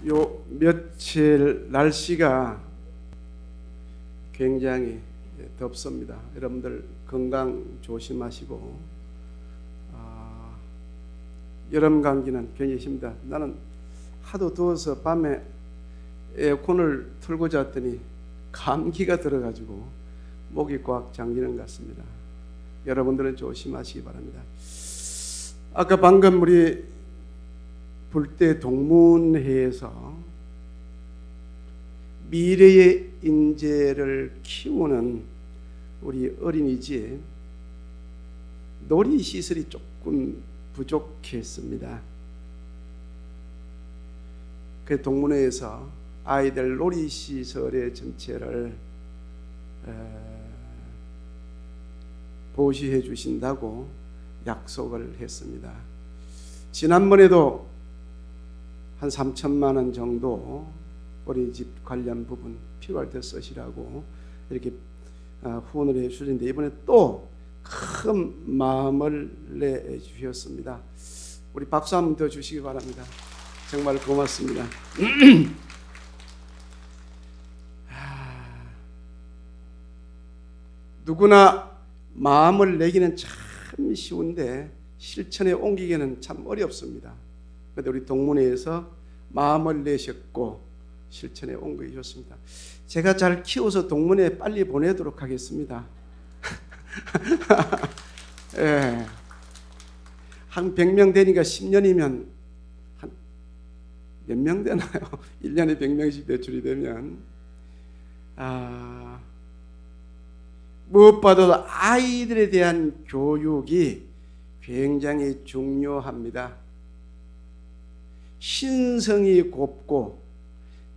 요 며칠 날씨가 굉장히 덥습니다. 여러분들 건강 조심하시고 여름 감기는 괜히 힘들다. 나는 하도 더워서 밤에 에어컨을 틀고 잤더니 감기가 들어가지고 목이 꽉 잠기는 것 같습니다. 여러분들은 조심하시기 바랍니다. 아까 방금 우리 불대 동문회에서 미래의 인재를 키우는 우리 어린이집 놀이시설이 조금 부족했습니다. 그 동문회에서 아이들 놀이시설의 전체를 보시해 주신다고 약속을 했습니다. 지난번에도 한 3천만 원 정도 어린이집 관련 부분 필요할 때 쓰시라고 이렇게 후원을 해 주셨는데 이번에 또 큰 마음을 내 주셨습니다. 우리 박수 한번 더 주시기 바랍니다. 정말 고맙습니다. 누구나 마음을 내기는 참 쉬운데 실천에 옮기기는 참 어렵습니다. 그런데 우리 동문회에서 마음을 내셨고 실천에 옮기셨습니다. 제가 잘 키워서 동문회에 빨리 보내도록 하겠습니다. 예. 한 100명 되니까 10년이면 한 몇 명 되나요? 1년에 100명씩 대출이 되면 무엇보다도 아이들에 대한 교육이 굉장히 중요합니다. 신성이 곱고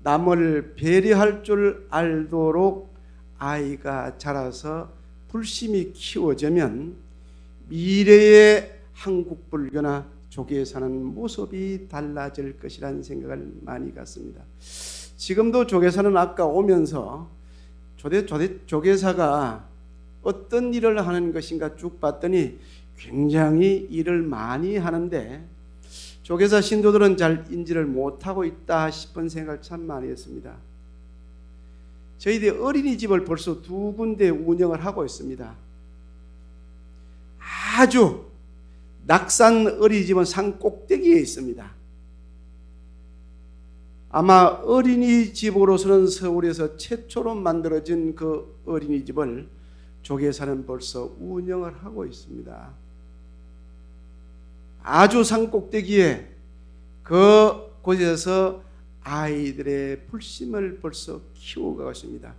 남을 배려할 줄 알도록 아이가 자라서 불심이 키워지면 미래의 한국 불교나 조계에 사는 모습이 달라질 것이라는 생각을 많이 갖습니다. 지금도 조계사는 아까 오면서 조계사가 어떤 일을 하는 것인가 쭉 봤더니 굉장히 일을 많이 하는데 조계사 신도들은 잘 인지를 못하고 있다 싶은 생각을 참 많이 했습니다. 저희들이 어린이집을 벌써 2군데 운영을 하고 있습니다. 아주 낙산 어린이집은 산 꼭대기에 있습니다. 아마 어린이집으로서는 서울에서 최초로 만들어진 그 어린이집을 조계사는 벌써 운영을 하고 있습니다. 아주 산 꼭대기에 그 곳에서 아이들의 불심을 벌써 키워가고 있습니다.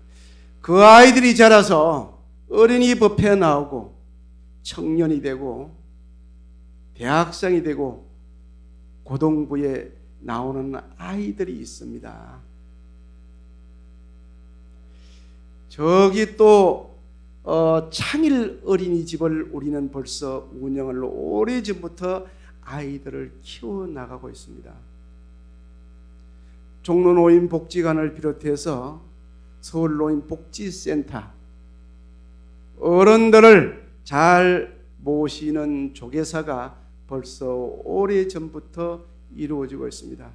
그 아이들이 자라서 어린이 법회에 나오고 청년이 되고 대학생이 되고 고등부에 나오는 아이들이 있습니다. 저기 또 창일 어린이집을 우리는 벌써 운영을 오래전부터 아이들을 키워나가고 있습니다. 종로노인복지관을 비롯해서 서울노인복지센터 어른들을 잘 모시는 조계사가 벌써 오래전부터 이루어지고 있습니다.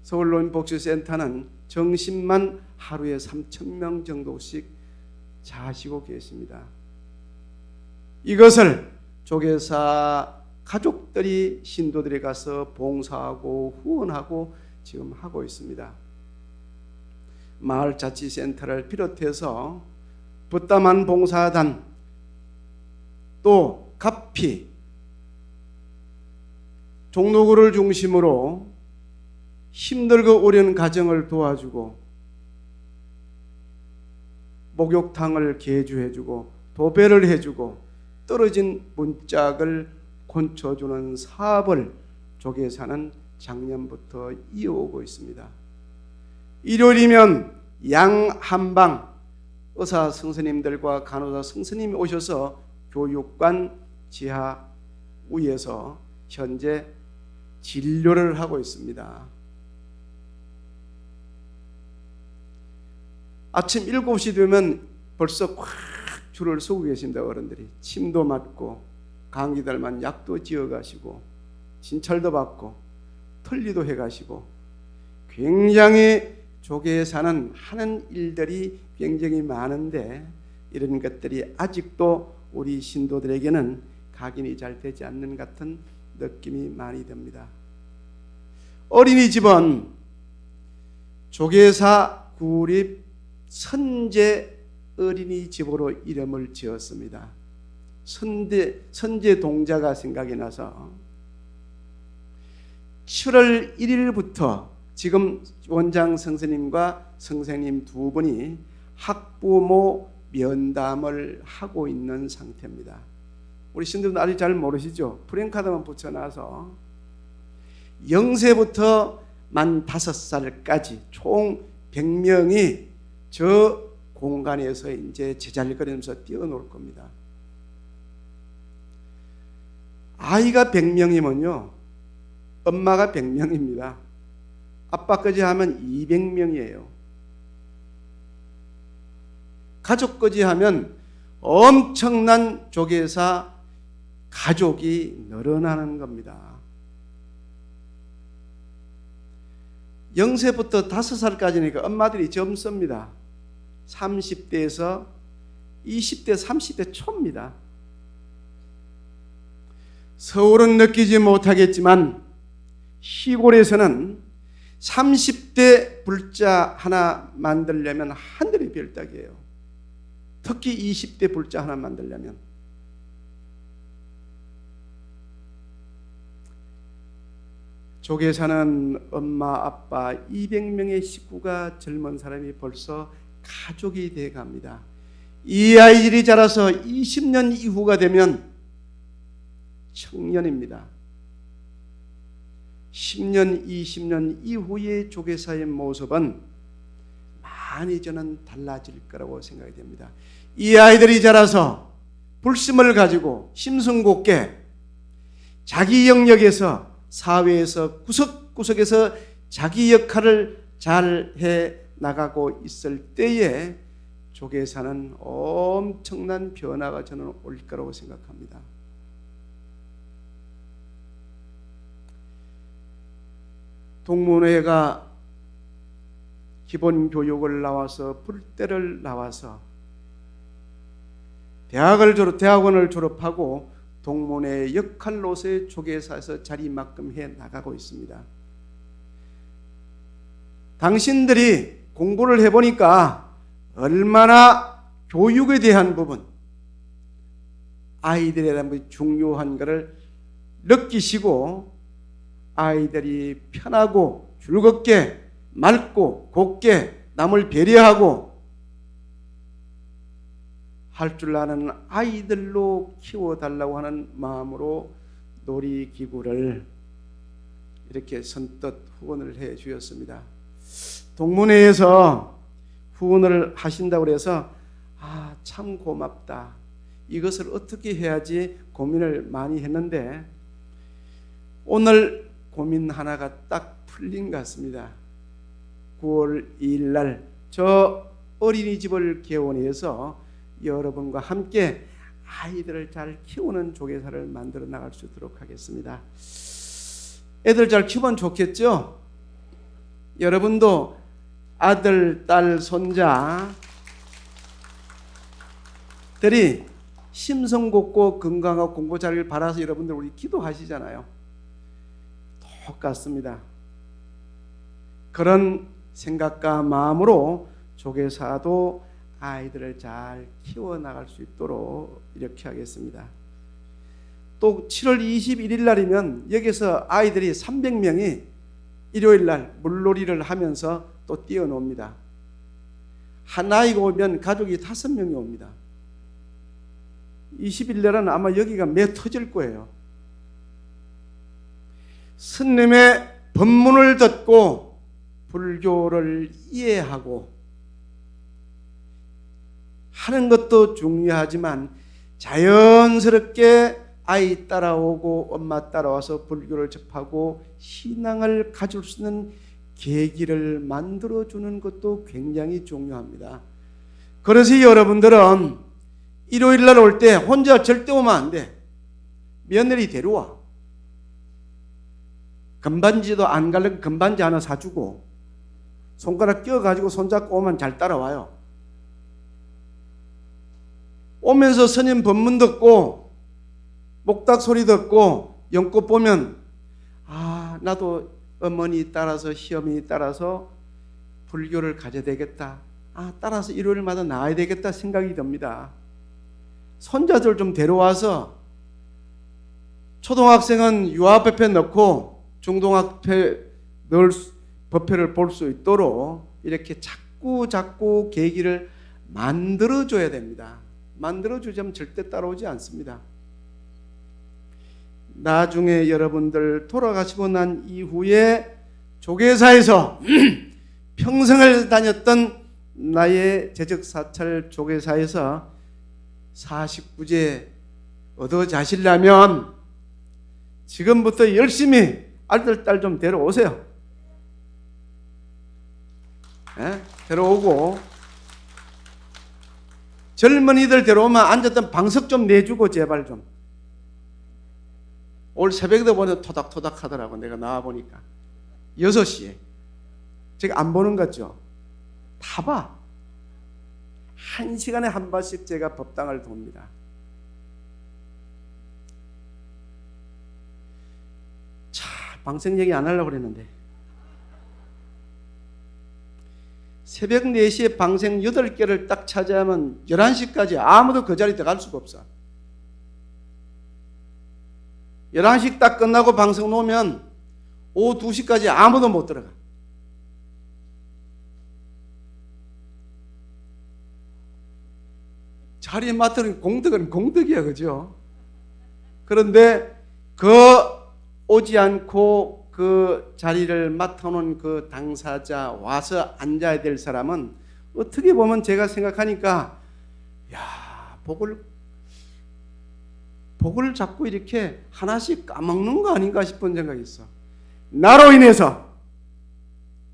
서울노인복지센터는 정신만 하루에 3,000명 정도씩 자시고 계십니다. 이것을 조계사 가족들이 신도들에 가서 봉사하고 후원하고 지금 하고 있습니다. 마을자치센터를 비롯해서 부담한 봉사단 또 가피 종로구를 중심으로 힘들고 어려운 가정을 도와주고 목욕탕을 개조해주고 도배를 해주고 떨어진 문짝을 고쳐주는 사업을 조계사는 작년부터 이어오고 있습니다. 일요일이면 양한방 의사 선생님들과 간호사 선생님이 오셔서 교육관 지하 위에서 현재 진료를 하고 있습니다. 아침 7시 되면 벌써 꽉 줄을 서고 계신다. 어른들이 침도 맞고 감기 들만 약도 지어 가시고 진찰도 받고 털리도 해 가시고 굉장히 조계사는 하는 일들이 굉장히 많은데 이런 것들이 아직도 우리 신도들에게는 각인이 잘 되지 않는 같은 느낌이 많이 듭니다. 어린이집은 조계사 구립 선제 어린이집으로 이름을 지었습니다. 선제 동자가 생각이 나서 7월 1일부터 지금 원장 선생님과 선생님 두 분이 학부모 면담을 하고 있는 상태입니다. 우리 신도들 아직 잘 모르시죠? 프랭카드만 붙여놔서 0세부터 만 5살까지 총 100명이 저 공간에서 이제 제잘거리면서 뛰어놀 겁니다. 아이가 100명이면요 엄마가 100명입니다. 아빠까지 하면 200명이에요. 가족까지 하면 엄청난 조계사 가족이 늘어나는 겁니다. 0세부터 5살까지니까 엄마들이 젊습니다. 30대에서 20대, 30대 초입니다. 서울은 느끼지 못하겠지만 시골에서는 30대 불자 하나 만들려면 하늘의 별따기예요. 특히 20대 불자 하나 만들려면. 조계사는 엄마, 아빠 200명의 식구가 젊은 사람이 벌써 가족이 돼 갑니다. 이 아이들이 자라서 20년 이후가 되면 청년입니다. 10년, 20년 이후의 조계사의 모습은 많이 저는 달라질 거라고 생각이 됩니다. 이 아이들이 자라서 불심을 가지고 심승곱게 자기 영역에서 사회에서 구석구석에서 자기 역할을 잘 해 나가고 있을 때에 조계사는 엄청난 변화가 저는 올 거라고 생각합니다. 동문회가 기본교육을 나와서 불대를 나와서 대학원을 졸업하고 동문회의 역할로서의 조계사에서 자리만큼 해 나가고 있습니다. 당신들이 공부를 해보니까 얼마나 교육에 대한 부분, 아이들에 대한 중요한 것을 느끼시고 아이들이 편하고 즐겁게 맑고 곱게 남을 배려하고 할 줄 아는 아이들로 키워달라고 하는 마음으로 놀이기구를 이렇게 선뜻 후원을 해 주셨습니다. 동문회에서 후원을 하신다고 해서 참 고맙다. 이것을 어떻게 해야지 고민을 많이 했는데 오늘 고민 하나가 딱 풀린 것 같습니다. 9월 2일 날 저 어린이집을 개원해서 여러분과 함께 아이들을 잘 키우는 조계사를 만들어 나갈 수 있도록 하겠습니다. 애들 잘 키우면 좋겠죠? 여러분도 아들, 딸, 손자들이 심성곱고 건강하고 공부 잘하길 바라서 여러분들 우리 기도하시잖아요. 똑같습니다. 그런 생각과 마음으로 조계사도 아이들을 잘 키워나갈 수 있도록 이렇게 하겠습니다. 또 7월 21일 날이면 여기서 아이들이 300명이 일요일 날 물놀이를 하면서 또 뛰어놉니다. 한 아이가 오면 가족이 5명이 옵니다. 20일 날은 아마 여기가 매 터질 거예요. 스님의 법문을 듣고 불교를 이해하고 하는 것도 중요하지만 자연스럽게 아이 따라오고 엄마 따라와서 불교를 접하고 신앙을 가질 수 있는 계기를 만들어주는 것도 굉장히 중요합니다. 그래서 여러분들은 일요일 날 올 때 혼자 절대 오면 안 돼. 며느리 데려와. 금반지도 안 갈려면 금반지 하나 사주고 손가락 끼워가지고 손잡고 오면 잘 따라와요. 오면서 스님 법문 듣고 목탁 소리 듣고 연꽃 보면 나도 어머니 따라서 시어머니 따라서 불교를 가져야 되겠다. 따라서 일요일마다 나와야 되겠다 생각이 듭니다. 손자들 좀 데려와서 초등학생은 유아법회 넣고 중등학교 넣을 법회를 볼 수 있도록 이렇게 자꾸 계기를 만들어줘야 됩니다. 만들어주자면 절대 따라오지 않습니다. 나중에 여러분들 돌아가시고 난 이후에 조계사에서 평생을 다녔던 나의 재적사찰 조계사에서 49제 얻어 자시려면 지금부터 열심히 아들, 딸 좀 데려오세요. 데려오고 젊은이들 데려오면 앉았던 방석 좀 내주고 제발 좀. 오늘 새벽에도 보니 토닥토닥 하더라고. 내가 나와보니까 6시에 제가 안 보는 거죠. 다 봐. 1시간에 한 번씩 제가 법당을 돕니다. 방송 얘기 안 하려고 그랬는데 새벽 4시에 방생 8개를 딱 차지하면 11시까지 아무도 그 자리에 들어갈 수가 없어. 11시 딱 끝나고 방송 놓으면 오후 2시까지 아무도 못 들어가. 자리에 맡은 공덕은 공덕이야, 그죠? 그런데 오지 않고 그 자리를 맡아놓은 그 당사자 와서 앉아야 될 사람은 어떻게 보면 제가 생각하니까 복을 자꾸 이렇게 하나씩 까먹는 거 아닌가 싶은 생각이 있어. 나로 인해서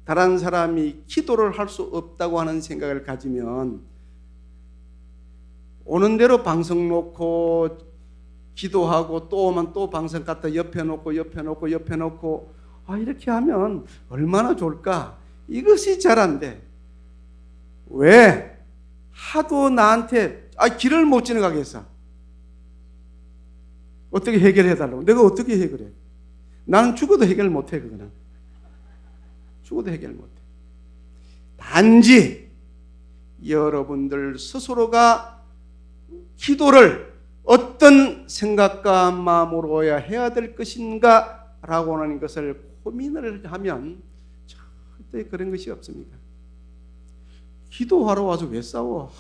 다른 사람이 기도를 할 수 없다고 하는 생각을 가지면 오는 대로 방송 놓고 기도하고 또 오면 또 방송 갖다 옆에 놓고 이렇게 하면 얼마나 좋을까? 이것이 잘 안 돼. 왜? 하도 나한테 길을 못 지나가겠어. 어떻게 해결해달라고? 내가 어떻게 해결해? 나는 죽어도 해결 못해. 그거는 죽어도 해결 못해. 단지 여러분들 스스로가 기도를 어떤 생각과 마음으로 해야 될 것인가 라고 하는 것을 고민을 하면 절대 그런 것이 없습니다. 기도하러 와서 왜 싸워?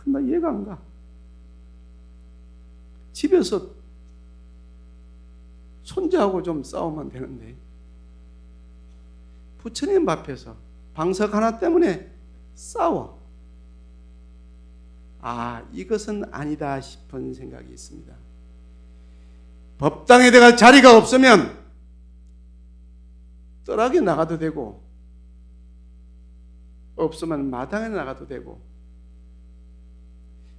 나 이해가 안 가. 집에서 손자하고 좀 싸우면 되는데 부처님 앞에서 방석 하나 때문에 싸워. 이것은 아니다 싶은 생각이 있습니다. 법당에 들어갈 자리가 없으면 떠나게 나가도 되고 없으면 마당에 나가도 되고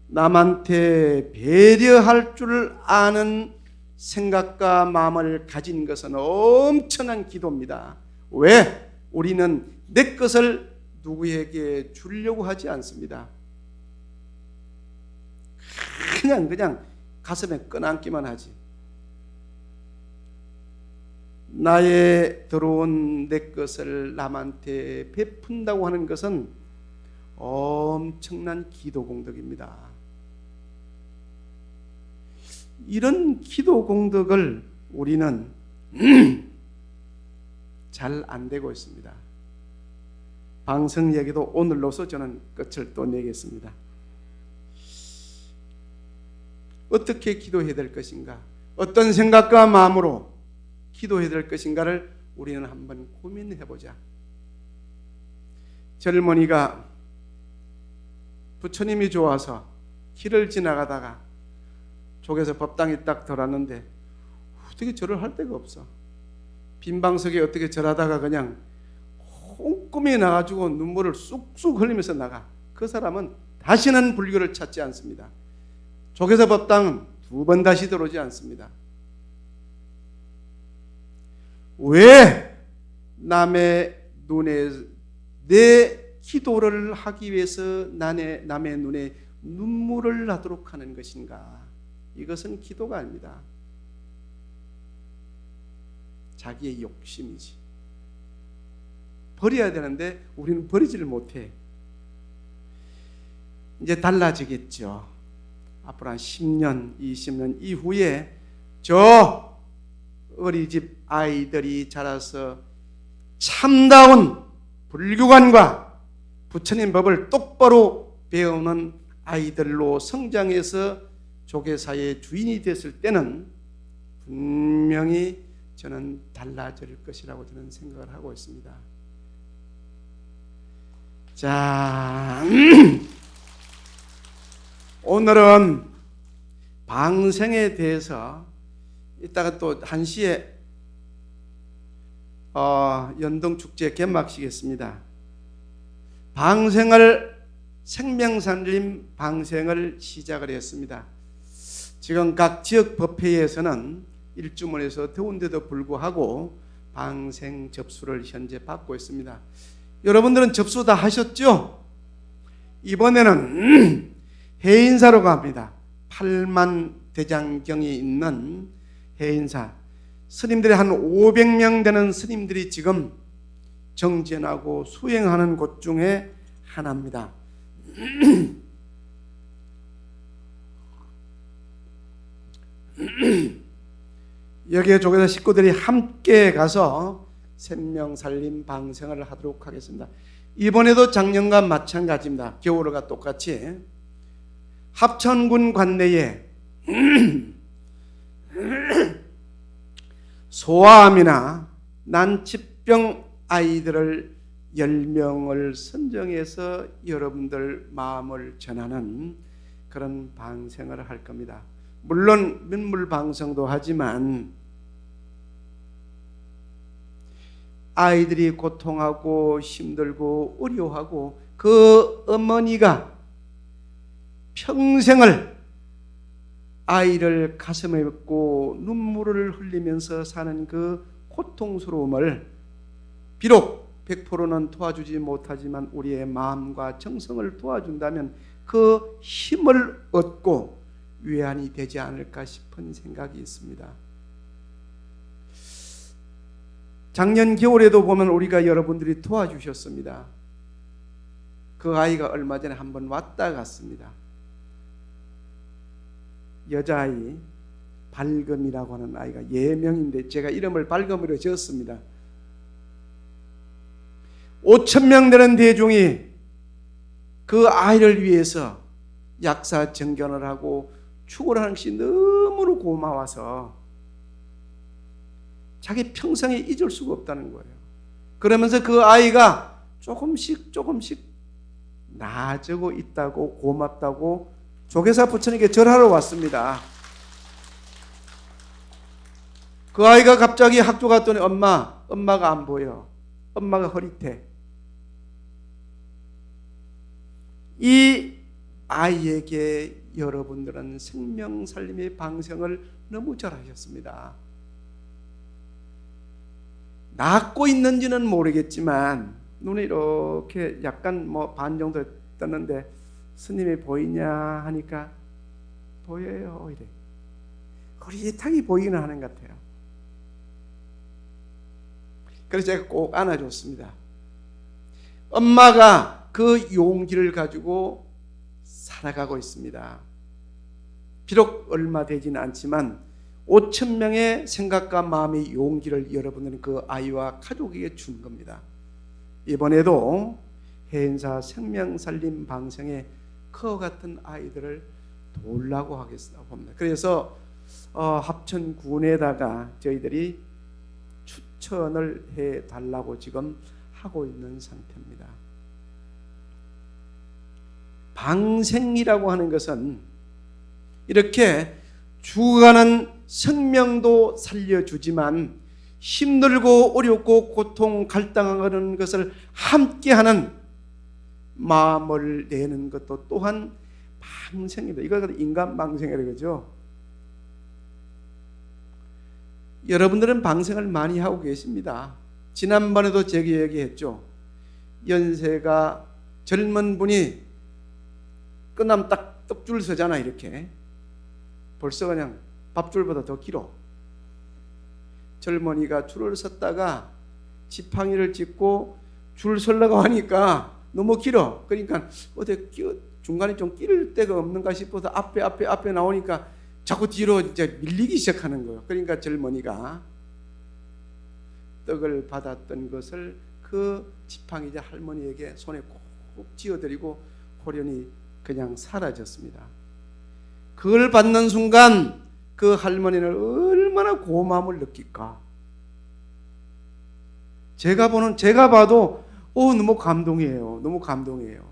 남한테 배려할 줄 아는 생각과 마음을 가진 것은 엄청난 기도입니다. 왜? 우리는 내 것을 누구에게 주려고 하지 않습니다. 그냥 가슴에 끈안기만 하지. 나의 들어온 내 것을 남한테 베푼다고 하는 것은 엄청난 기도 공덕입니다. 이런 기도 공덕을 우리는 잘 안 되고 있습니다. 방송 얘기도 오늘로서 저는 끝을 또 내겠습니다. 어떻게 기도해야 될 것인가? 어떤 생각과 마음으로 기도해야 될 것인가를 우리는 한번 고민해 보자. 젊은이가 부처님이 좋아서 길을 지나가다가 쪽에서 법당에 딱 들어왔는데 어떻게 절을 할 데가 없어. 빈 방석에 어떻게 절하다가 그냥 홈꿈이 나가지고 눈물을 쑥쑥 흘리면서 나가. 그 사람은 다시는 불교를 찾지 않습니다. 조계사 법당은 2번 다시 들어오지 않습니다. 왜? 남의 내 기도를 하기 위해서 남의 눈에 눈물을 나도록 하는 것인가? 이것은 기도가 아닙니다. 자기의 욕심이지. 버려야 되는데 우리는 버리지를 못해. 이제 달라지겠죠. 앞으로 한 10년, 20년 이후에 저 어린이집 아이들이 자라서 참다운 불교관과 부처님 법을 똑바로 배우는 아이들로 성장해서 조계사의 주인이 됐을 때는 분명히 저는 달라질 것이라고 저는 생각을 하고 있습니다. 자, 오늘은 방생에 대해서 이따가 또 1시에 연동축제 개막식이겠습니다. 생명살림 방생을 시작을 했습니다. 지금 각 지역 법회에서는 일주문에서 더운데도 불구하고 방생 접수를 현재 받고 있습니다. 여러분들은 접수 다 하셨죠? 이번에는 해인사로 갑니다. 8만 대장경이 있는 해인사. 스님들이 한 500명 되는 스님들이 지금 정진하고 수행하는 곳 중에 하나입니다. 여기에 조계사 식구들이 함께 가서 생명살림 방생을 하도록 하겠습니다. 이번에도 작년과 마찬가지입니다. 겨울과 똑같이 합천군 관내에 소아암이나 난치병 아이들을 10명을 선정해서 여러분들 마음을 전하는 그런 방생을 할 겁니다. 물론 민물 방생도 하지만 아이들이 고통하고 힘들고 어려워하고 그 어머니가 평생을 아이를 가슴에 묻고 눈물을 흘리면서 사는 그 고통스러움을 비록 100%는 도와주지 못하지만 우리의 마음과 정성을 도와준다면 그 힘을 얻고 위안이 되지 않을까 싶은 생각이 있습니다. 작년 겨울에도 보면 우리가 여러분들이 도와주셨습니다. 그 아이가 얼마 전에 한번 왔다 갔습니다. 여자아이 발금이라고 하는 아이가 예명인데 제가 이름을 발금으로 지었습니다. 5,000명 되는 대중이 그 아이를 위해서 약사 정견을 하고 축을 하는 것이 너무나 고마워서 자기 평생에 잊을 수가 없다는 거예요. 그러면서 그 아이가 조금씩 나아지고 있다고 고맙다고 조계사 부처님께 절하러 왔습니다. 그 아이가 갑자기 학교 갔더니 엄마가 안 보여. 엄마가 흐릿해. 이 아이에게 여러분들은 생명살림의 방생을 너무 잘하셨습니다. 낫고 있는지는 모르겠지만 눈이 이렇게 약간 반 정도 떴는데 스님이 보이냐 하니까 보여요. 이래. 흐릿하게 보이기는 하는 것 같아요. 그래서 제가 꼭 안아줬습니다. 엄마가 그 용기를 가지고 살아가고 있습니다. 비록 얼마 되지는 않지만 5,000명의 생각과 마음의 용기를 여러분들은 그 아이와 가족에게 준 겁니다. 이번에도 해인사 생명살림 방생에 그와 같은 아이들을 도우려고 하겠다고 봅니다. 그래서 합천군에다가 저희들이 추천을 해달라고 지금 하고 있는 상태입니다. 방생이라고 하는 것은 이렇게 죽어가는 생명도 살려주지만 힘들고 어렵고 고통 갈등하는 것을 함께하는 마음을 내는 것도 또한 방생입니다. 이걸 인간 방생이라고 그러죠. 여러분들은 방생을 많이 하고 계십니다. 지난번에도 제가 얘기했죠. 연세가 젊은 분이 끝나면 딱 떡줄 서잖아. 이렇게 벌써 그냥 밥줄보다 더 길어. 젊은이가 줄을 섰다가 지팡이를 짚고 줄 서려고 하니까 너무 길어. 그러니까 어디 중간에 좀 끼를 데가 없는가 싶어서 앞에 나오니까 자꾸 뒤로 이제 밀리기 시작하는 거예요. 그러니까 젊은이가 떡을 받았던 것을 그 지팡이자 할머니에게 손에 꼭 쥐어드리고 호련히 그냥 사라졌습니다. 그걸 받는 순간 그 할머니는 얼마나 고마움을 느낄까. 제가 봐도 너무 감동이에요. 너무 감동이에요.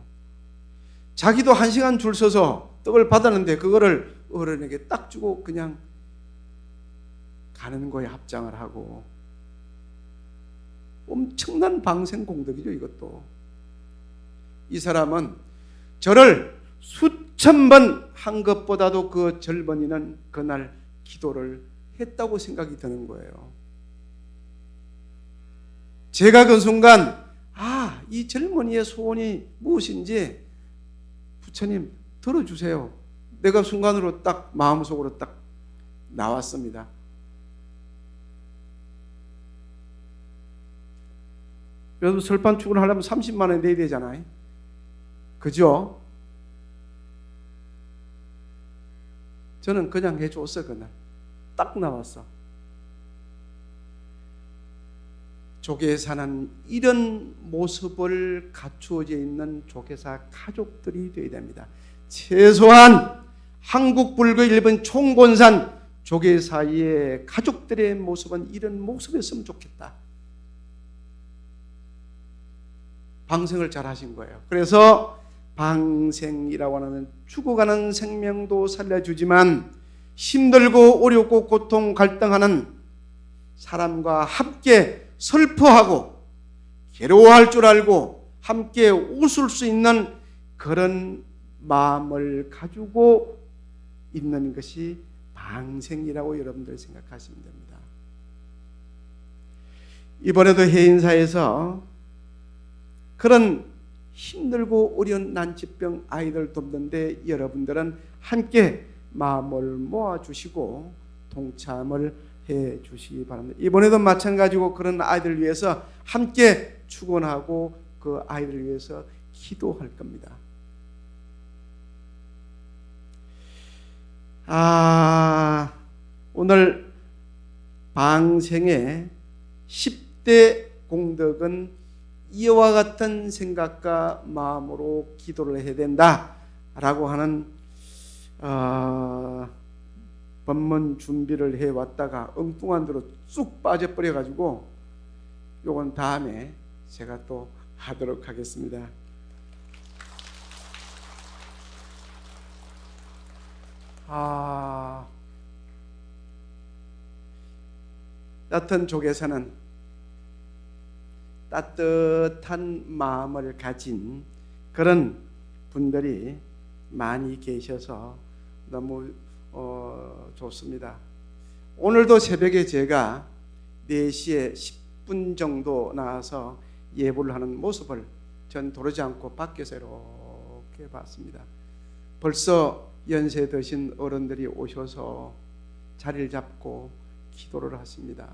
자기도 1시간 줄 서서 떡을 받았는데 그거를 어른에게 딱 주고 그냥 가는 거에 합장을 하고, 엄청난 방생 공덕이죠. 이것도. 이 사람은 저를 수천 번 한 것보다도 그 젊은이는 그날 기도를 했다고 생각이 드는 거예요. 제가 그 순간 이 젊은이의 소원이 무엇인지 부처님 들어주세요. 내가 순간으로 딱 마음속으로 딱 나왔습니다. 여러분 설판축을 하려면 30만 원 내야 되잖아요. 그죠? 저는 그냥 해줬어. 그날 딱 나왔어. 조계사는 이런 모습을 갖추어져 있는 조계사 가족들이 되어야 됩니다. 최소한 한국 불교 일본 총본산 조계사의 가족들의 모습은 이런 모습이었으면 좋겠다. 방생을 잘 하신 거예요. 그래서 방생이라고 하는 죽어가는 생명도 살려주지만 힘들고 어렵고 고통 갈등하는 사람과 함께 슬퍼하고 괴로워할 줄 알고 함께 웃을 수 있는 그런 마음을 가지고 있는 것이 방생이라고 여러분들 생각하시면 됩니다. 이번에도 해인사에서 그런 힘들고 어려운 난치병 아이들 돕는데 여러분들은 함께 마음을 모아주시고 동참을 해 주시기 바랍니다. 이번에도 마찬가지고 그런 아이들 위해서 함께 축원하고 그 아이들 위해서 기도할 겁니다. 오늘 방생의 10대 공덕은 이와 같은 생각과 마음으로 기도를 해야 된다라고 하는 법문 준비를 해왔다가 엉뚱한 대로 쑥 빠져버려가지고 요건 다음에 제가 또 하도록 하겠습니다. 같은 조계사는 따뜻한 마음을 가진 그런 분들이 많이 계셔서 너무 좋습니다. 오늘도 새벽에 제가 4시에 10분 정도 나와서 예불을 하는 모습을 전 도르지 않고 밖에서 이렇게 봤습니다. 벌써 연세 드신 어른들이 오셔서 자리를 잡고 기도를 하십니다.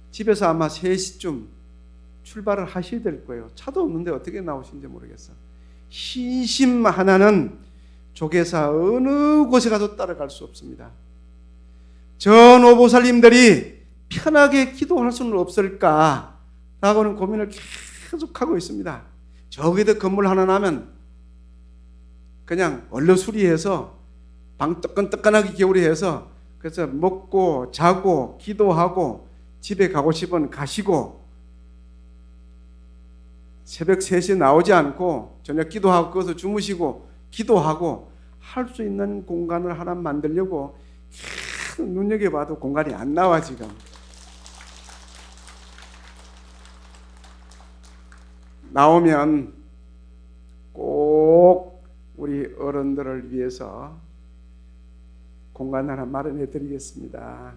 집에서 아마 3시쯤 출발을 하셔야 될 거예요. 차도 없는데 어떻게 나오신지 모르겠어. 신심 하나는 조계사 어느 곳에 가도 따라갈 수 없습니다. 전 오보살님들이 편하게 기도할 수는 없을까라고는 고민을 계속하고 있습니다. 저기도 건물 하나 나면 그냥 얼른 수리해서 방 뜨끈뜨끈하게 겨울이해서 그래서 먹고 자고 기도하고 집에 가고 싶으면 가시고 새벽 3시에 나오지 않고 저녁 기도하고 거기서 주무시고 기도하고 할 수 있는 공간을 하나 만들려고 계속 눈여겨봐도 공간이 안 나와. 지금 나오면 꼭 우리 어른들을 위해서 공간 하나 마련해 드리겠습니다.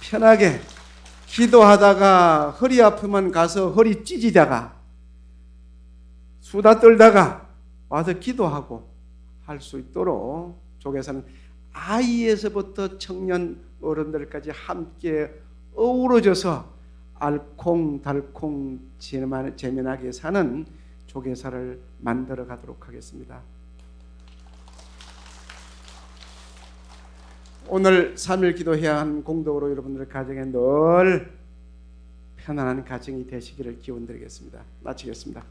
편하게 기도하다가 허리 아프면 가서 허리 찢이다가 수다 떨다가 와서 기도하고 할 수 있도록 조계사는 아이에서부터 청년 어른들까지 함께 어우러져서 알콩달콩 재미나게 사는 조계사를 만들어 가도록 하겠습니다. 오늘 3일 기도해야 하는 공덕으로 여러분들 가정에 늘 편안한 가정이 되시기를 기원드리겠습니다. 마치겠습니다.